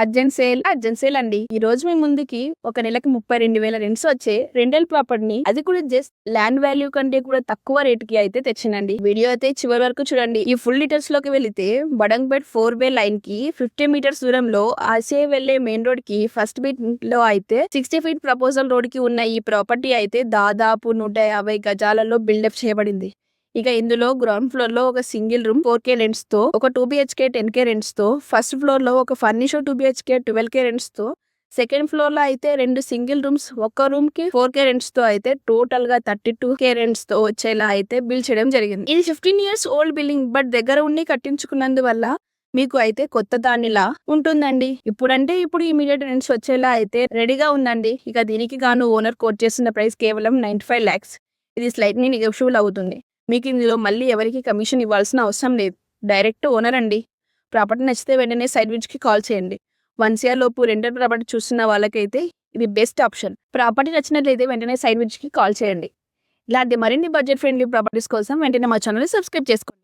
Urgent sale అండి. ఈ రోజు మీ ముందుకి ఒక నెలకి 32,000 రెంట్స్ వచ్చే రెంటల్ ప్రాపర్టీని, అది కూడా జస్ట్ ల్యాండ్ వాల్యూ కంటే కూడా తక్కువ రేటుకి అయితే తెచ్చిందండి. వీడియో అయితే చివరి వరకు చూడండి. ఈ ఫుల్ డీటెయిల్స్ లోకి వెళితే బడంగ్పేట్ 4 వే లైన్ కి 50 మీటర్స్ దూరంలో ఆసే వెళ్లే మెయిన్ రోడ్ కి ఫస్ట్ బీట్ లో అయితే 60 ఫీట్ ప్రపోజల్ రోడ్ కి ఉన్న ఈ ప్రాపర్టీ అయితే దాదాపు 150 గజాలలో బిల్డప్ చేయబడింది. ఇక ఇందులో గ్రౌండ్ ఫ్లోర్ లో ఒక సింగిల్ రూమ్ 4K రెంట్స్ తో, ఒక 2BHK 10K రెంట్స్ తో, ఫస్ట్ ఫ్లోర్ లో ఒక ఫర్నిష్ 2BHK 12K రెంట్స్ తో, సెకండ్ ఫ్లోర్ లో అయితే 2 సింగిల్ రూమ్స్ ఒక్క రూమ్ కి 4K రెంట్స్ తో అయితే టోటల్ గా 32K రెంట్స్ తో వచ్చేలా అయితే బిల్డ్ చేయడం జరిగింది. ఇది 15 years ఓల్డ్ బిల్డింగ్, బట్ దగ్గర ఉండి కట్టించుకున్నందువల్ల మీకు అయితే కొత్త దానిలా ఉంటుందండి. ఇప్పుడు ఇమీడియట్ రెంట్స్ వచ్చేలా అయితే రెడీగా ఉందండి. ఇక దీనికి గాను ఓనర్ కోట్ చేస్తున్న ప్రైస్ కేవలం 95 lakhs. ఇది స్లైట్లీ నెగోషియబుల్ అవుతుంది. మీకు ఇందులో మళ్ళీ ఎవరికి కమిషన్ ఇవ్వాల్సిన అవసరం లేదు. డైరెక్ట్ ఓనర్ అండి. ప్రాపర్టీ నచ్చితే వెంటనే సైట్ విజిట్ కి కాల్ చేయండి. 1 year లోపు రెంటల్ ప్రాపర్టీ చూస్తున్న వాళ్ళకైతే ఇది బెస్ట్ ఆప్షన్. ప్రాపర్టీ నచ్చినట్లయితే వెంటనే సైట్ విజిట్ కి కాల్ చేయండి. ఇలాంటి మరిన్ని బడ్జెట్ ఫ్రెండ్లీ ప్రాపర్టీస్ కోసం వెంటనే మా ఛానల్ సబ్స్క్రైబ్ చేసుకోండి.